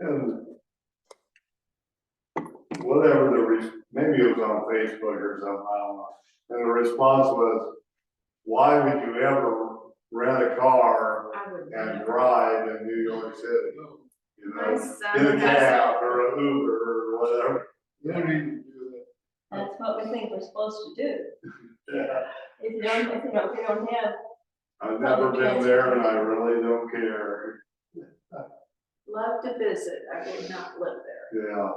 And whatever maybe it was on Facebook or something, I don't know. And the response was, why would you ever rent a car I would and never. drive in New York City? You My know, son get a has cab or an Uber or whatever. You don't need to do that. That's what we think we're supposed to do. Yeah, If you don't have, I've never been there and I really don't care. Love to visit, I would not live there. Yeah.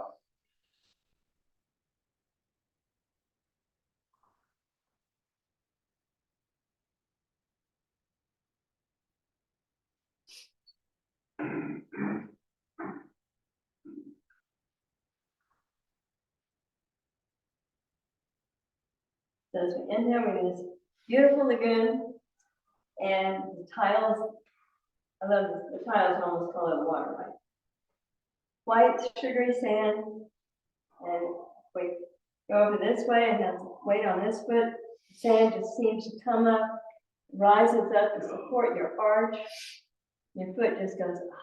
so as we end there, we have this beautiful lagoon and the tiles. I love the tiles, almost call it water, right? White sugary sand, and we go over this way and have weight on this foot. Sand just seems to come up, rises up to support your arch. Your foot just goes, ah.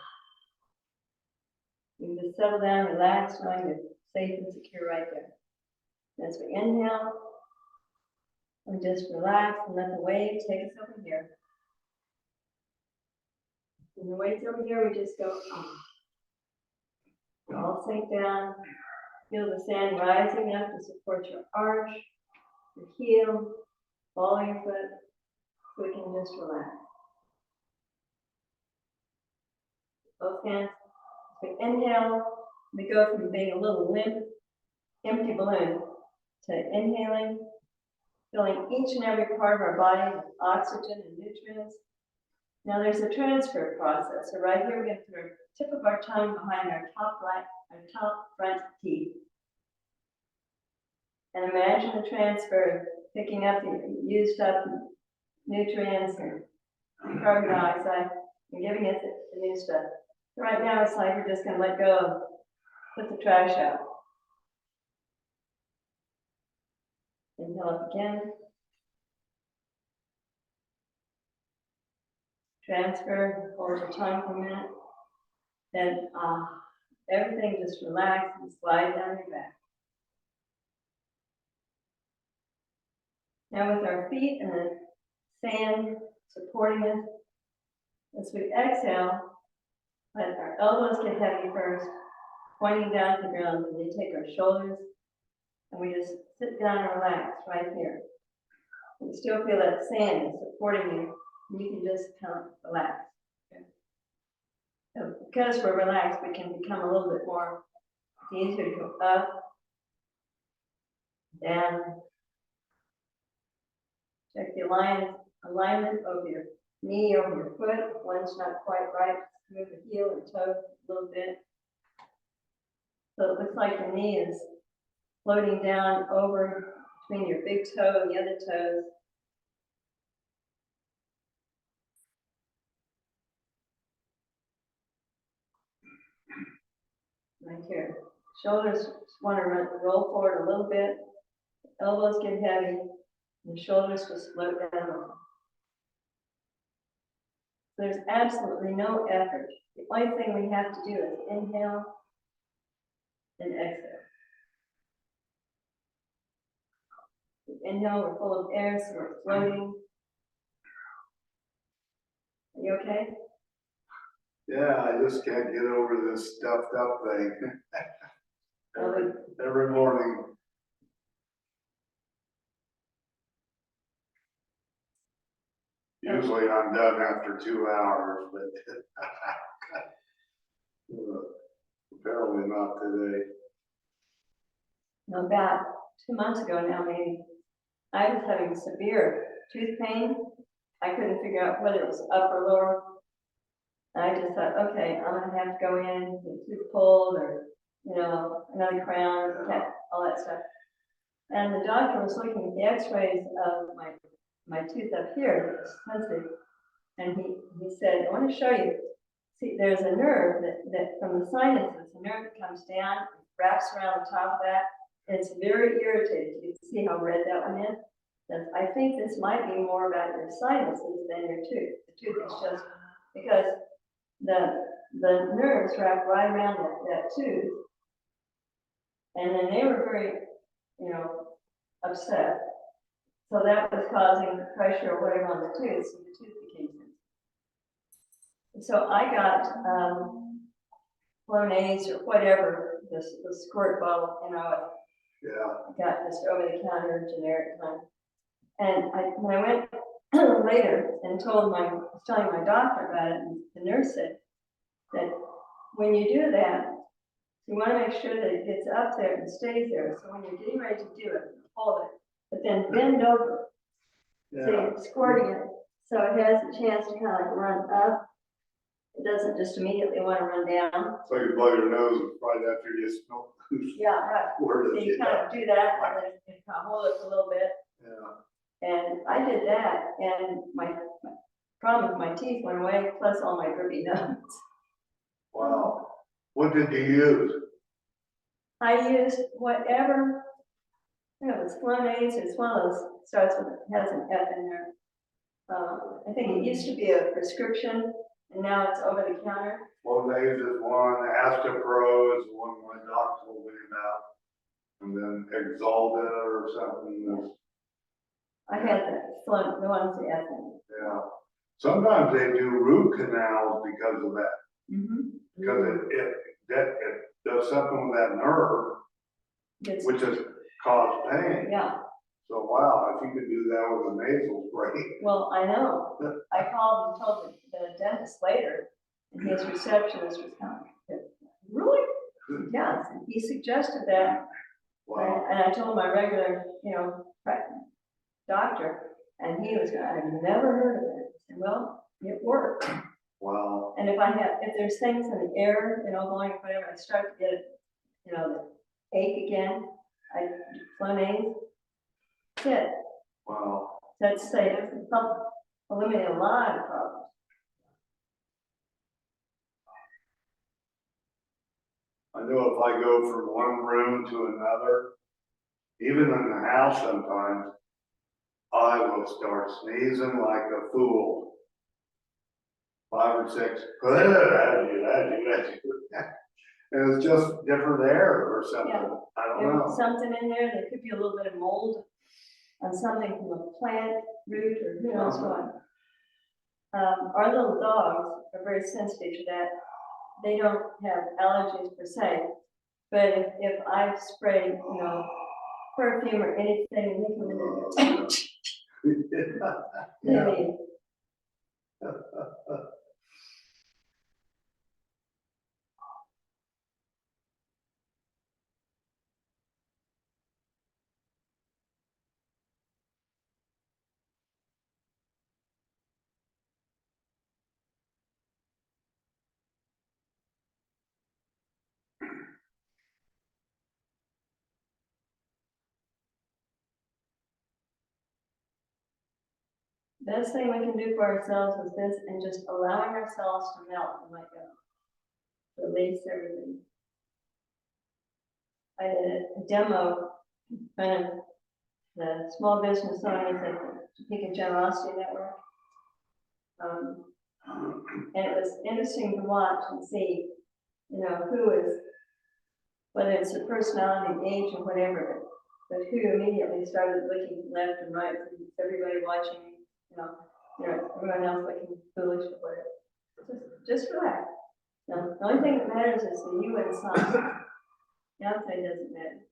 You can just settle down, relax, knowing you're safe and secure right there. As we inhale, we just relax and let the wave take us over here. When the wave's over here, we just go, ah. All sink down, feel the sand rising up to support your arch, your heel, ball of your foot, so we can just relax. Both hands. As we inhale, we go from being a little limp, empty balloon to inhaling, filling each and every part of our body with oxygen and nutrients. Now there's a transfer process. So right here, we're going to put our tip of our tongue behind our top front teeth. And imagine the transfer, picking up the used up nutrients and carbon dioxide and giving it the new stuff. So right now, it's like we're just going to let go and put the trash out. Inhale up again. Transfer, hold your tongue for a minute. Then everything just relax and slide down your back. Now with our feet and the sand supporting us, as we exhale, let our elbows get heavy first, pointing down to the ground, and we take our shoulders, and we just sit down and relax right here. You still feel that sand is supporting you, and you can just kind of relax. Okay? So because we're relaxed, we can become a little bit more, it's easier to go up, down. Check the alignment of your knee over your foot. If one's not quite right, move the heel or toe a little bit. So it looks like your knee is floating down over between your big toe and the other toes. Right here. Shoulders want to roll forward a little bit. Elbows get heavy. And the shoulders just float down. There's absolutely no effort. The only thing we have to do is inhale and exhale. Inhale, we're full of air, so we're floating. Are you okay? Yeah, I just can't get over this stuffed up thing. Every morning. Usually I'm done after 2 hours, but apparently not today. About 2 months ago now, maybe, I was having severe tooth pain. I couldn't figure out whether it was up or lower. And I just thought, okay, I'm gonna have to go in, get tooth pulled, or another crown, all that stuff. And the doctor was looking at the X-rays of my tooth up here, it's sensitive, and he said, I want to show you. See, there's a nerve that from the sinuses, a nerve that comes down, wraps around the top of that. It's very irritating. You can see how red that one is. I think this might be more about your sinuses than your tooth. The tooth is just because the the nerves wrapped right around that tooth. And then they were very, upset. So that was causing pressure or whatever on the tooth, so the tooth became sensitive. So I got, Flonase or whatever, the squirt bottle, Yeah, got just over the counter generic kind. And when I went later and was telling my doctor about it, and the nurse said that when you do that, you want to make sure that it gets up there and stays there. So when you're getting ready to do it, hold it, but then bend over. So yeah, you're squirting it, so it has a chance to kind of like run up. It doesn't just immediately want to run down. so you blow your nose right after you smell. Yeah, right. Where So does you it kind of do that, and then you kind of hold it for a little bit. Yeah, And I did that, and my problem with my teeth went away, plus all my droopy nose. wow. What did you use? I used whatever, it's Flonase as well as, starts with, has an F in there. I think it used to be a prescription, and now it's over the counter. Flonase is one, Astapro is the one my doctor told me about. And then Exalta or something, I had the ones the F in. yeah. Sometimes they do root canals because of that, Mm-hmm. because it does something with that nerve, which has caused pain. Yeah, So wow, if you could do that with a nasal spray. well, I know. I called and told the dentist later, and his receptionist was kind of, really? Yes, and he suggested that. Wow, And I told my regular, doctor, and he was, I've never heard of it. I said, well, it worked. wow, And if there's things in the air, going, whatever, I start to get, the ache again, I Flonase, that's it. wow. That's safe, help eliminate a lot of problems. I know if I go from one room to another, even in the house sometimes, I will start sneezing like a fool. 5 or 6, and it's just different air or something, Yeah. I don't There know. was something in there, there could be a little bit of mold on something from a plant root or who knows what. Our little dogs are very sensitive to that. They don't have allergies per se, but if I've sprayed, perfume or anything, and they come in Yeah. there, they best thing we can do for ourselves is this, and just allowing ourselves to melt and let go. Release everything. I did a demo, kind of the small business owners at the Topeka Generosity Network. And it was interesting to watch and see, who is, whether it's a personality, age, or whatever, but who immediately started looking left and right, and everybody watching, everyone else looking foolish or whatever. Just relax. The only thing that matters is the you inside. The outside doesn't matter.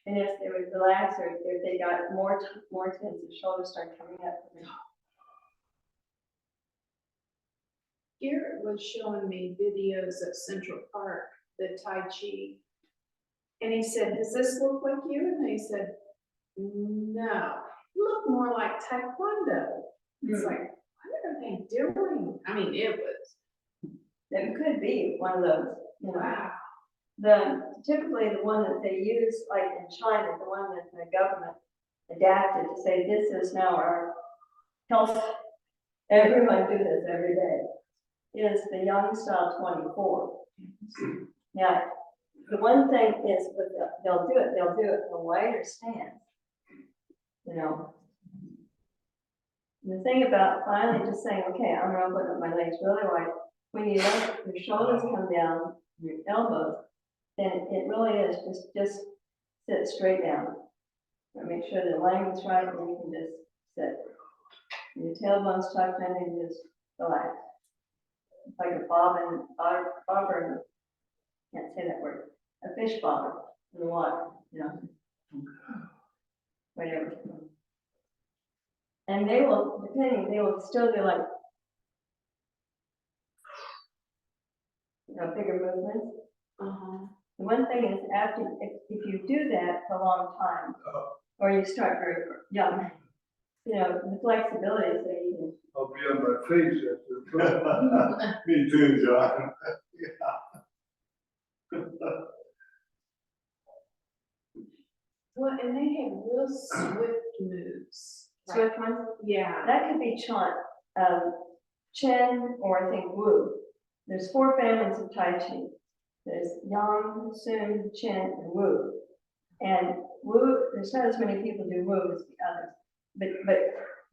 And if they would relax, or if they got more tense, the shoulders start coming up. Garrett was showing me videos of Central Park, the Tai Chi. And he said, does this look like you? And they said, no, you look more like Taekwondo. It's like, what are they doing? I mean, it could be one of those, wow. Typically the one that they use, like in China, the one that the government adapted to say, this is now our health, everyone do this every day, is the Young Style 24. Now, the one thing is, they'll do it in a wider stance, And the thing about finally just saying, okay, I'm gonna open up my legs really wide, when you let your shoulders come down, your elbows, then it really is just sit straight down. And make sure the alignment's right, and you can just sit. And your tailbone's tucked in, and you just relax. It's like a bobber, can't say that word, a fish bobber in the water, you know. Whatever. And they will still do like, bigger movements. Uh-huh. The one thing is if you do that for a long time, or you start very young, the flexibility so you I'll be on my face after. Me too, John. Well, and they have real swift moves. can switch ones. Yeah. That could be Chen, or I think Wu. There's 4 families of Tai Chi. There's Yang, Sun, Chen, and Wu. And Wu, there's not as many people do Wu as the others.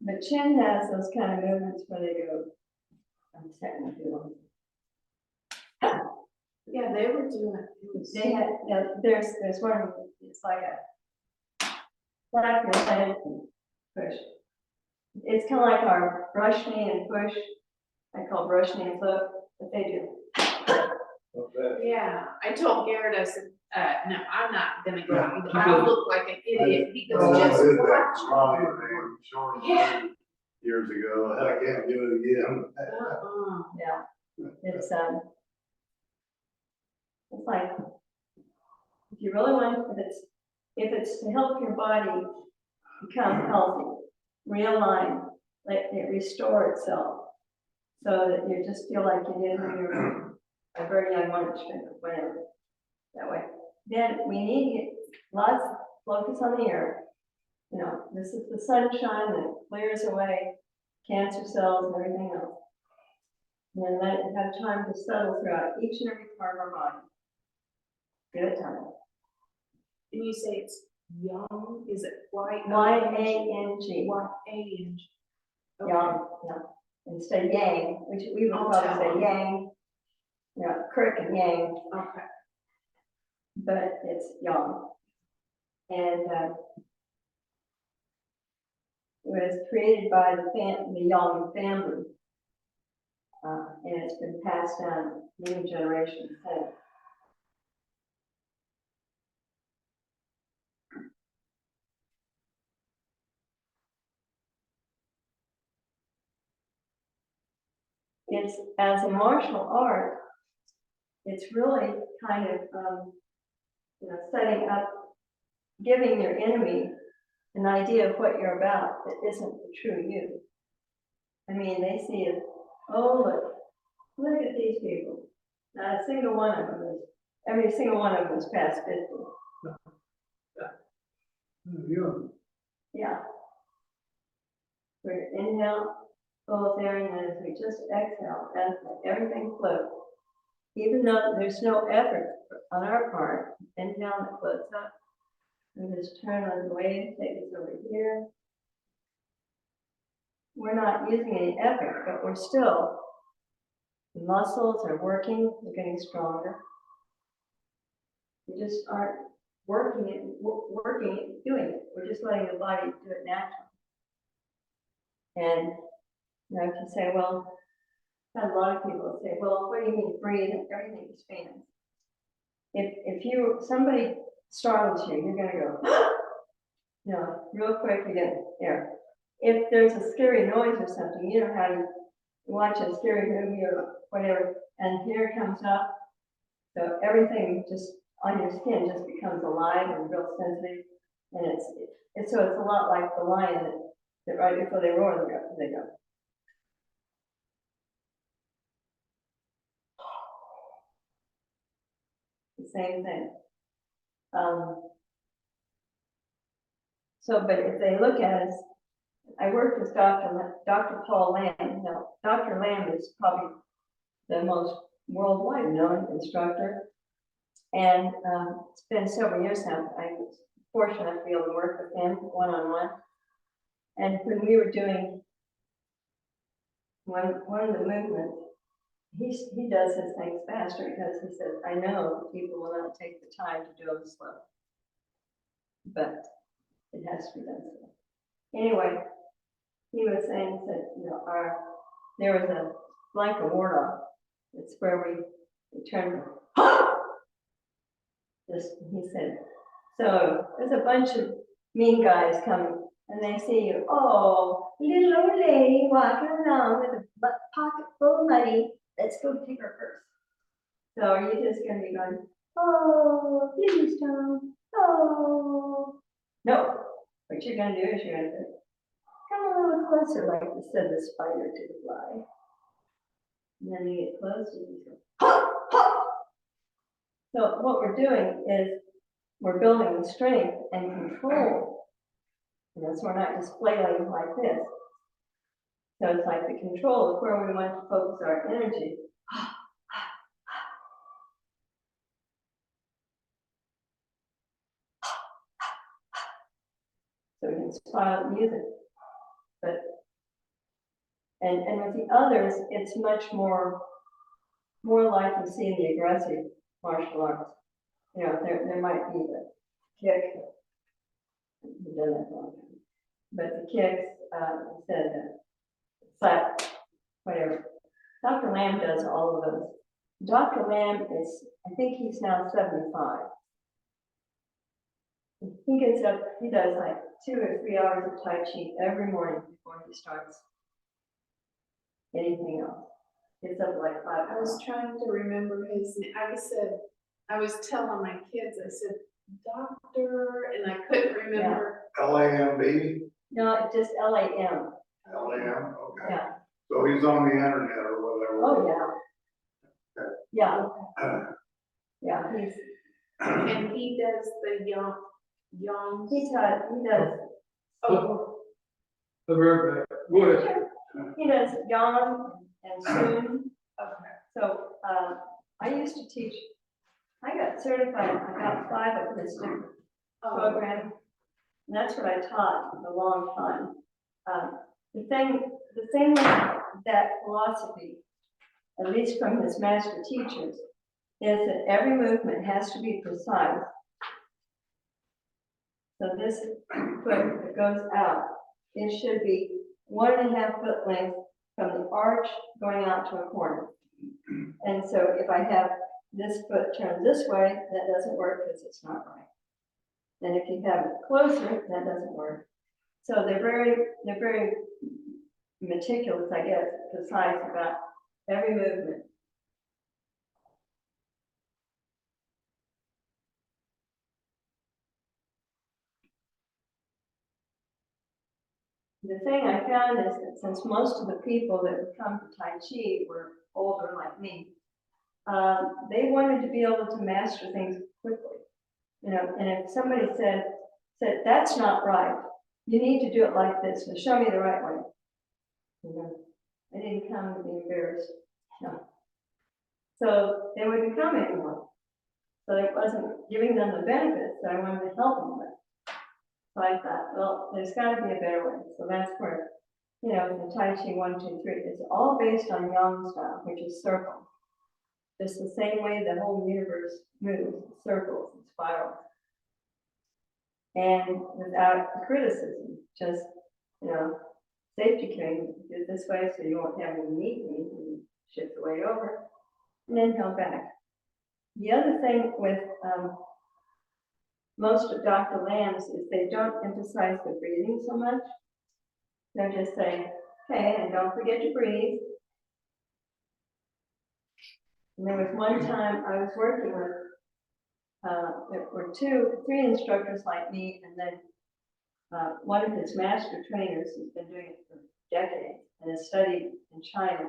But Chen has those kind of movements where they go, I'm starting to do them. Yeah, they were doing it. It was- They had, there's one of them, it's like a flap your head and push. It's kind of like our brush knee and push. I call brush knee and flip, but they do. Okay. Yeah, I told Garrett, I said, no, I'm not gonna go out. I'll look like an idiot. He goes, Oh, I just did that watch. karate thing, short Yeah. years ago. I can't do it again. Uh-uh. Yeah, it's like, if you really want, if it's to help your body become healthy, realign, let it restore itself, so that you just feel like you did when you were a very young one, whatever, that way. Then we need lots of focus on the air. This is the sunshine that clears away cancer cells and everything else. And then let it have time to settle throughout each and every part of our body. Give it time. And you say it's Yang, is it Y? Y-A-N-G. Y-A-N-G. Okay. Yang, yeah. Instead of yang, which we would I'll probably tell say them. yang, crick and yang, Okay. but it's yang. And it was created by the Yang family. And it's been passed down many generations since. It's, as a martial art, it's really kind of, setting up, giving your enemy an idea of what you're about that isn't the true you. I mean, they see it, oh, look at these people. Not a single one of them every single one of them is past 50. Yeah. Yeah. We're inhale, full of air, and then as we just exhale, and everything floats. Even though there's no effort on our part, inhale and it floats up. We just turn on the wave, take us over here. We're not using any effort, but we're still, the muscles are working, they're getting stronger. We just aren't working it, doing it. We're just letting the body do it naturally. And if you say, well, I've had a lot of people say, well, what do you mean breathe? Everything expands. If somebody startles you, you're gonna go, real quick, you get air. If there's a scary noise or something, you know how you watch a scary movie or whatever, and here it comes up, so everything just on your skin just becomes alive and real sensitive, and it's a lot like the lion that right before they roar, they go. The same thing. But if they look at us, I worked with Dr. Paul Lamb. Now, Dr. Lamb is probably the most worldwide known instructor. And it's been several years now. I was fortunate to be able to work with him one-on-one. And when we were doing one of the movements, he does his things faster because he says, I know people will not take the time to do them slow. But it has to be done slow. Anyway, he was saying that, you know, there was a Blanca Wardock. It's where we turn. This, he said, so there's a bunch of mean guys coming and they see you, oh, little old lady walking along with a pocket full of money. Let's go take her purse. So are you just going to be going, oh, please don't, oh. No, what you're going to do is you're going to come a little closer, like you said, the spider to the fly. And then you get close and you go, ha, ha. So what we're doing is we're building the strength and control. And that's we're not just flailing like this. So it's like the control of where we want to focus our energy. So we can smile at music. But and with the others, it's much more like you see in the aggressive martial arts. You know, there might be the kick. We've done that for a long time. But the kicks, said slap, whatever. Dr. Lamb does all of those. Dr. Lamb is, I think he's now 75. He gets up, he does like 2 or 3 hours of Tai Chi every morning before he starts anything else. Gets up like 5 I was hours. trying to remember his name. I was telling my kids, I said, doctor, and I couldn't remember. LAMB, No, just LAM. LAM, okay. Yeah. So he's on the internet or whatever. Oh, yeah. Yeah, Uh, yeah, he's, And he does the young, he does, oh, The verb, would, he does Yang and Sun. okay. So, I used to teach, I got certified, I got 5 of this different Oh, program. And that's what I taught for a long time. The thing with that philosophy, at least from his master teachers, is that every movement has to be precise. So this foot that goes out, it should be 1.5 foot length from the arch going out to a corner. And so if I have this foot turned this way, that doesn't work because it's not right. And if you have it closer, that doesn't work. So they're very meticulous, I guess, precise about every movement. The thing I found is that since most of the people that would come to Tai Chi were older like me, they wanted to be able to master things quickly. You know, and if somebody said, that's not right, you need to do it like this, and show me the right way. You know, I didn't come to be embarrassed. No. So they wouldn't come anymore. So it wasn't giving them the benefits that I wanted to help them with. So I thought, well, there's got to be a better way. So that's where, you know, the Tai Chi 1, 2, 3, it's all based on Yang style, which is circle. Just the same way the whole universe moves, circles and spirals. And without criticism, just, you know, safety training, do it this way so you won't have any knee pain when you shift the weight over, and then come back. The other thing with most of Dr. Lamb's is they don't emphasize the breathing so much. They're just saying, okay, and don't forget to breathe. And there was one time I was working with, there were 3 instructors like me, and then one of his master trainers who's been doing it for decades and has studied in China.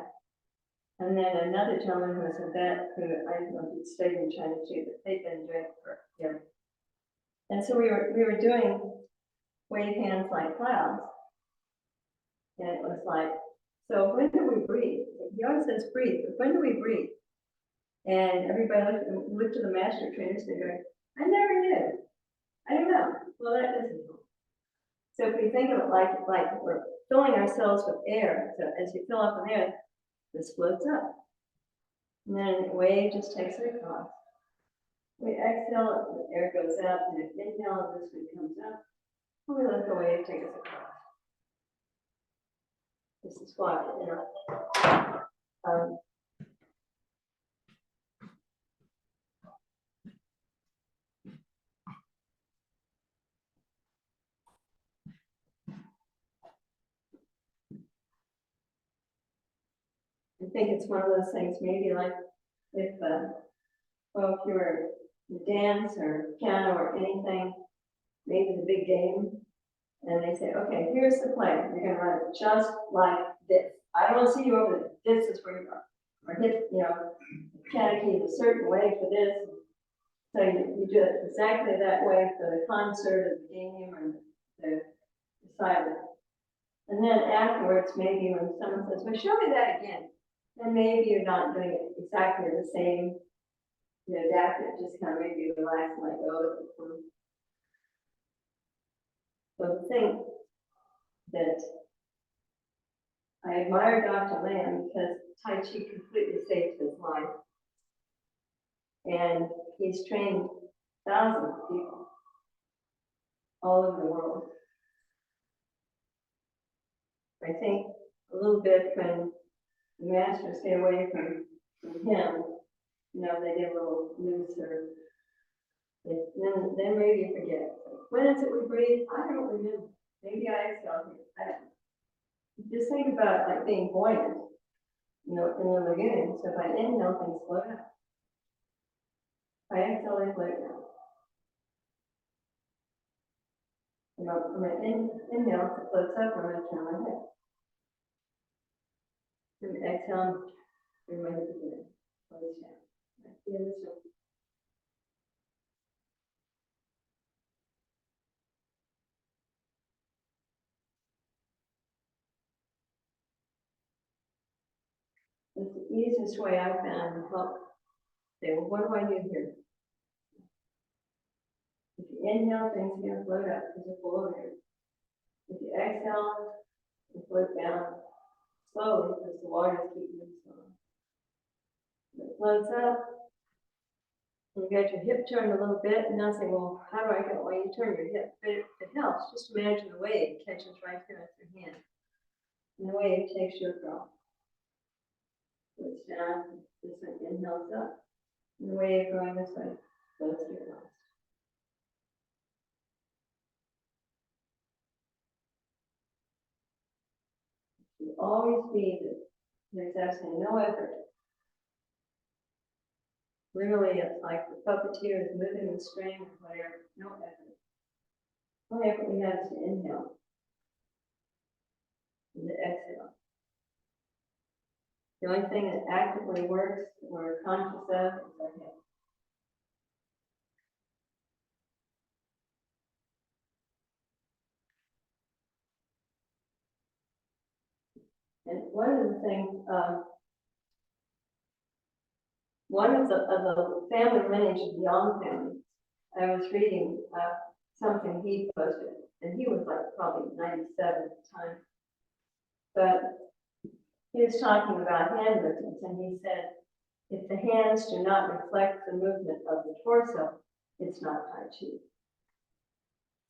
And then another gentleman who was a vet who I don't know if he stayed in China too, but they've been doing it for years. And so we were doing wave hands like clouds. And it was like, so when do we breathe? He always says breathe, but when do we breathe? And everybody looked to the master trainers and they're going, I never knew. I don't know. Well, that doesn't help. So if we think of it like we're filling ourselves with air, so as you fill up with air, this floats up. And then wave just takes it across. We exhale, the air goes out, and inhale, this one comes up. And we let the wave take us across. This is why, I think it's one of those things, maybe like if, well, if you were in dance or piano or anything, maybe the big game, and they say, okay, here's the play, you're gonna run it just like this. I don't wanna see you over there, this is where you are. Or hit, the piano key is a certain way for this. So you do it exactly that way for the concert or the game or the recital. And then afterwards, maybe when someone says, well, show me that again, then maybe you're not doing it exactly the same, adapt it, just kind of maybe relax and let go of it. So the thing that I admire Dr. Lam because Tai Chi completely saved his life. And he's trained thousands of people all over the world. I think a little bit when the masters get away from him, they get a little looser. Then maybe you forget. When is it we breathe? I don't remember. Maybe I exhale here. I don't know. Just think about it like being buoyant, in the lagoon. So if I inhale, things float up. If I exhale, they float down. I'm going to inhale, it floats up, I'm going to turn my head. And exhale, bring my hip again. Floats down. Yeah, this one. It's the easiest way I found to help. Say, well, what do I do here? If you inhale, things are going to float up because they're full of air. If you exhale, you float down slowly because the water is keeping them slow. It floats up. You get your hip turned a little bit, and now say, well, how do I get? Well, you turn your hip, but it helps. Just imagine the wave catches right here with your hand. And the wave takes you across. Floats down, this one inhales up. And the wave going this way floats you across. You always be that there's absolutely no effort. Really, it's like the puppeteer is moving the string or whatever, no effort. Only effort we have is to inhale and to exhale. The only thing that actively works, we're conscious of, is our head. And one of the things, one of the family lineage of the Yang family, I was reading something he posted, and he was like probably 97 at the time. But he was talking about hand movements, and he said, if the hands do not reflect the movement of the torso, it's not Tai Chi.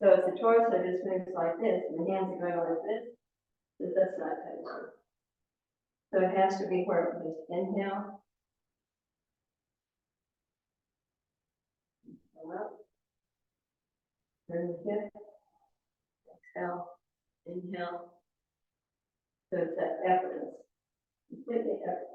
So if the torso just moves like this, and the hands are going like this, then that's not Tai Chi. So it has to be where it just inhale. Go up. Turn the hip. Exhale. Inhale. So it's that effortless. Completely effortless.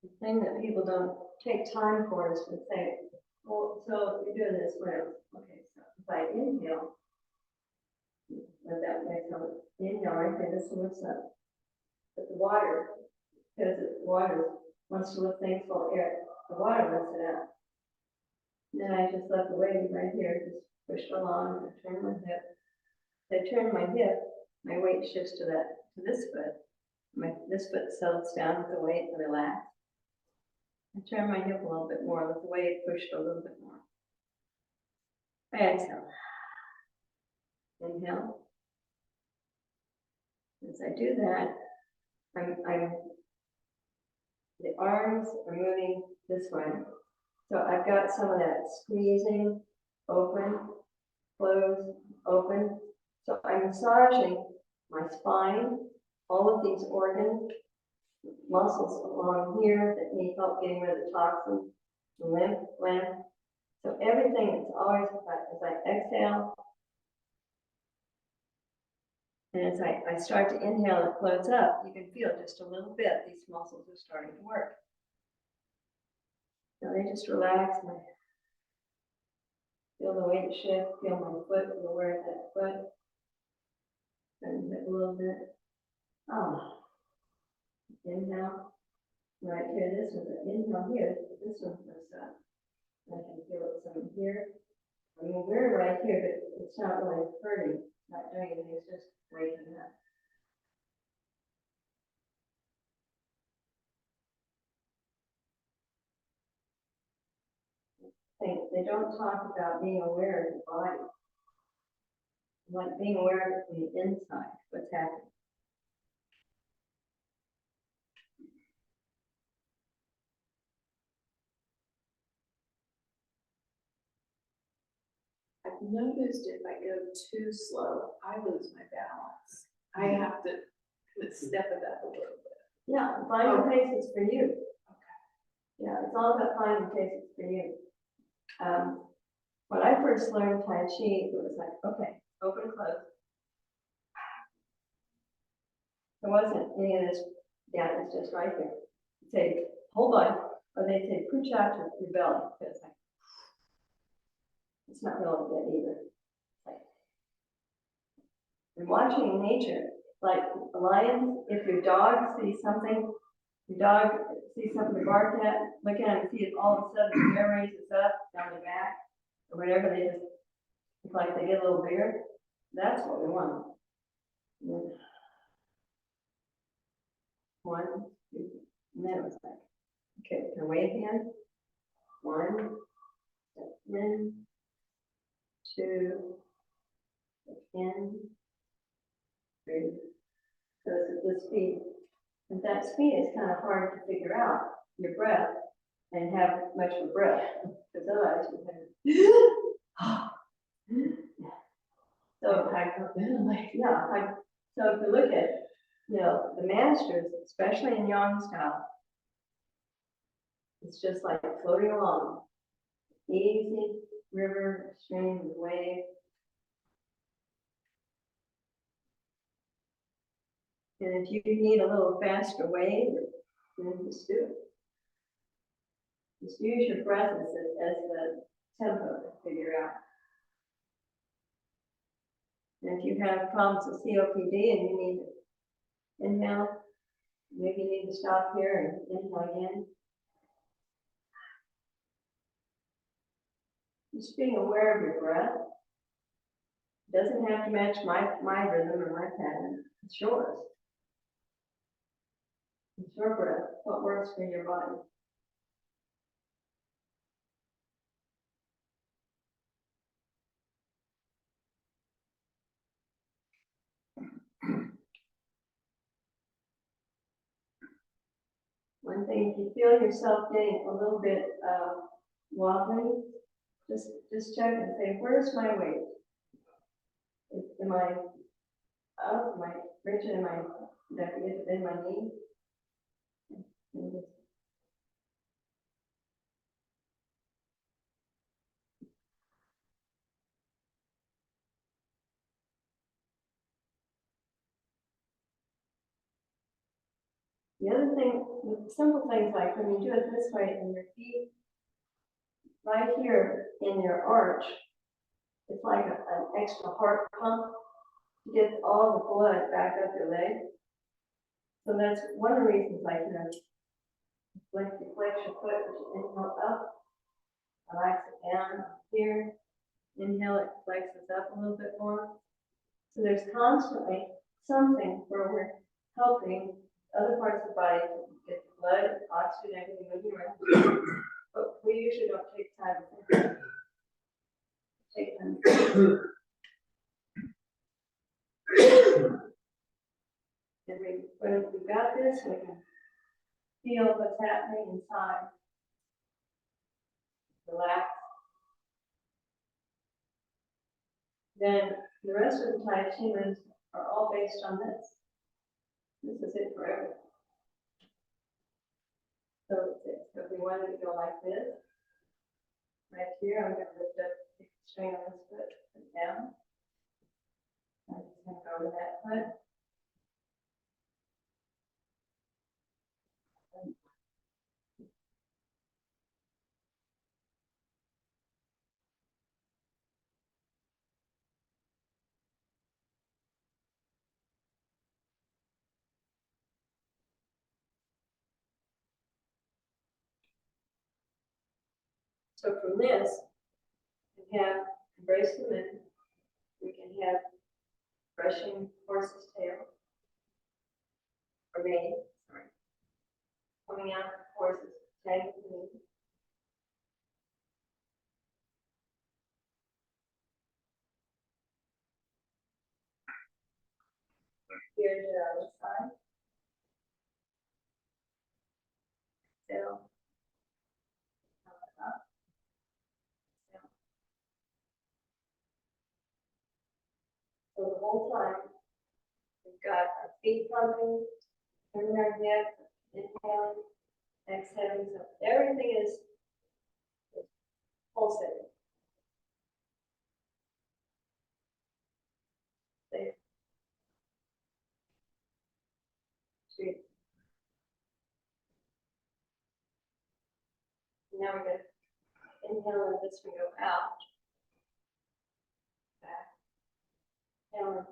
The thing that people don't take time for is to say, well, so you're doing this well. Okay, so if I inhale, let that exhale, inhale right there, this lifts up. But the water, because the water wants to lift things full of air, the water lifts it up. Then I just let the wave right here, just push along and turn my hip. I turn my hip, my weight shifts to this foot. This foot settles down with the weight and relax. I turn my hip a little bit more, let the weight push a little bit more. Exhale. Inhale. As I do that, the arms are moving this way. So I've got some of that squeezing, open, close, open. So I'm massaging my spine, all of these organs, muscles along here that need help getting rid of the toxin, the lymph gland. So everything is always, as I exhale, and as I start to inhale, it floats up. You can feel just a little bit, these muscles are starting to work. Now they just relax, and I feel the weight shift, feel my foot, feel aware of that foot. Bend it a little bit. Ah. Inhale. Right here, this one's an inhale here, this one goes up. I can feel it some here. I mean, we're right here, but it's not really hurting, it's not doing anything, it's just waking up. They don't talk about being aware of the body. Like being aware of the inside, what's happening. I've noticed if I go too slow, I lose my balance. I have to step it up a little bit. Yeah, finding paces for you. Yeah, it's all about finding paces for you. When I first learned Tai Chi, it was like, okay, open, close. There wasn't any of this, yeah, it's just right there. Say, hold on, or they say, push out your belly. It's like, it's not really good either. Like, and watching nature, like a lion, if your dog sees something, to bark at, look at it and see it all of a sudden the hair raises up down the back, or whatever, they just, it's like they get a little bigger. That's what we want. And then, 1, 2, and then it was like, okay, can I wave hand? 1, step in, 2, step in, 3. So it's at this speed. And that speed is kind of hard to figure out, your breath, and have much of a breath, because otherwise you have so so if you look at, the masters, especially in yang style, it's just like floating along, easy river, stream, wave. And if you need a little faster wave, then just do it. Just use your breath as the tempo to figure out. And if you have problems with COPD and you need to inhale, maybe you need to stop here and inhale again. Just being aware of your breath. It doesn't have to match my rhythm or my pattern. It's yours. It's your breath. What works for your body. One thing, if you feel yourself getting a little bit wobbly, just check and say, where's my weight? Am I up? Am I rigid? Am I in my knee? The other thing, the simple things like when you do it this way and your feet right here in your arch, it's like an extra heart pump to get all the blood back up your leg. So that's one of the reasons, like, like you flex your foot, as you inhale up, relax it down here, inhale it flexes up a little bit more. So there's constantly something where we're helping other parts of the body to get the blood, oxygen, everything moving around. But we usually don't take time to take time. And when we got this, we can feel what's happening inside. Relax. Then the rest of the Tai Chi moves are all based on this. This is it for everything. So if we wanted to go like this, right here, I'm going to lift up the string on this foot, put it down. I'm just going to go to that foot. So from this, we can have embrace the moon. We can have brushing horse's tail. Or mane, sorry. Coming out of the horse's tail. Here to the other side. Down. Up. Down. So the whole time, we've got our feet pumping, turning our head, inhaling, exhaling, so everything is pulsating. There. Two. Now we're going to inhale and this will go out. Back. Down.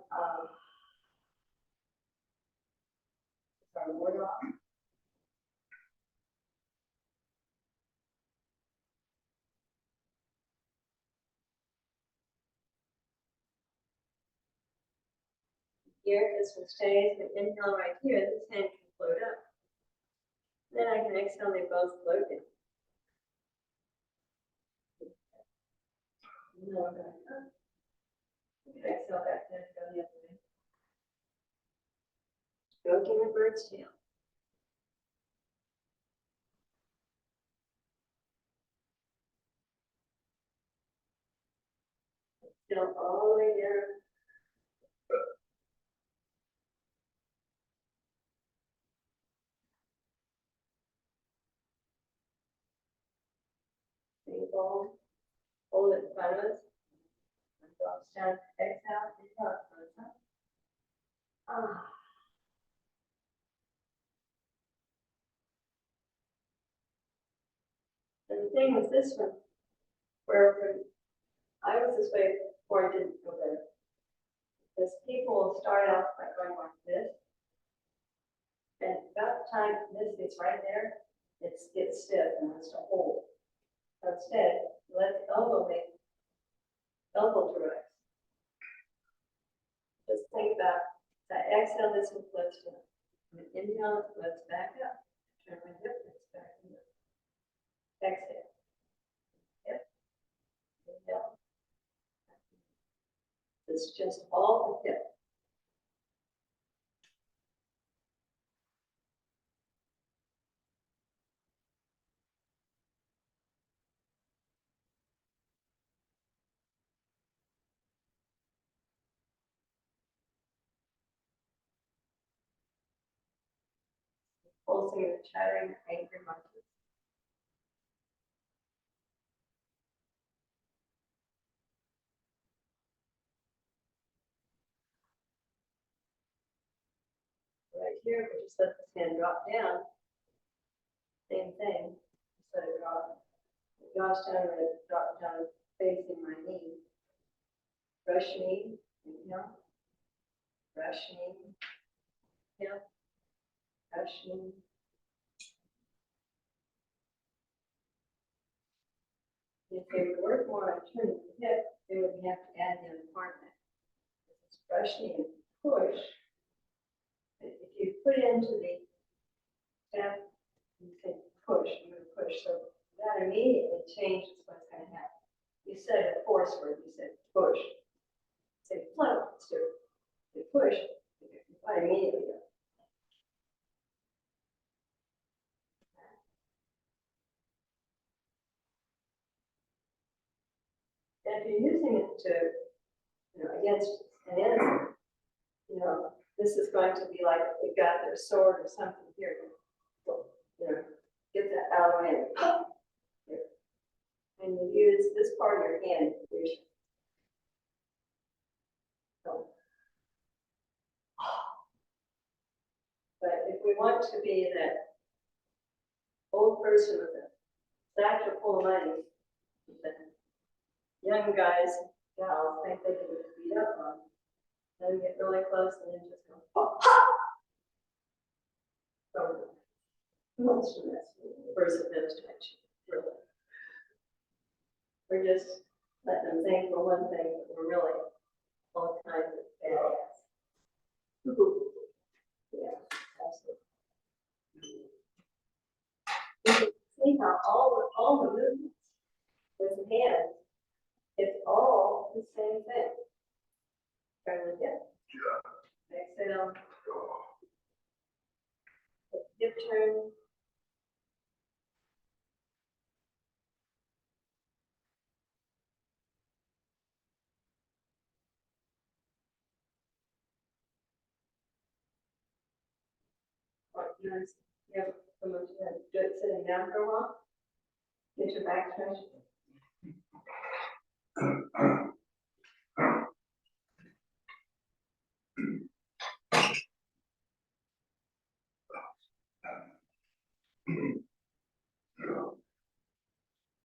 Sorry, ward off. Here, this one stays, but inhale right here, this hand can float up. Then I can exhale, they both float in. No, I'm going up. You can exhale back down, go the other way. Stroking the bird's tail. Still all the way down. Single, hold it in front of us. And drops down, exhale, inhale, close up. Ah. And the thing with this one, where I was this way before I didn't feel better. Because people will start off by going like this. And about the time this gets right there, it gets stiff and wants to hold. So instead, let the elbow make elbow direct. Just think about that. Exhale, this one flips down. Inhale, it flips back up. Turn my hip, it's back in. Exhale. Yep. Inhale. It's just all the hip. Pulsing and chattering angry monkeys. Right here, we just let this hand drop down. Same thing. Just let it drop. It drops down and it drops down facing my knee. Brush knee, inhale. Brush knee, inhale. Brush knee. If they would work more on turning the hip, they would have to add the other part of it. It's brush knee and push. you put into the tab, you say push, you would push, so that immediately changes what's gonna happen. You said a force word, you said push. Say float, it's different. You push, I immediately go. And if you're using it to, against an enemy, this is going to be like they've got their sword or something here. Get that out of the way. Here. And you use this part of your hand. So. But if we want to be that old person with a satchel full of money, that young guys, gals think they can beat up on, then get really close and then just go, pop, pop. So, who wants to mess with the person that's touching? Really? We're just letting them think for one thing, but we're really all kinds of badass. Yeah, absolutely. You can see how all the movements with the hands, it's all the same thing. Try it again. Exhale. Hip turn. Or you have someone to do it sitting down for a while. Get your back stretched.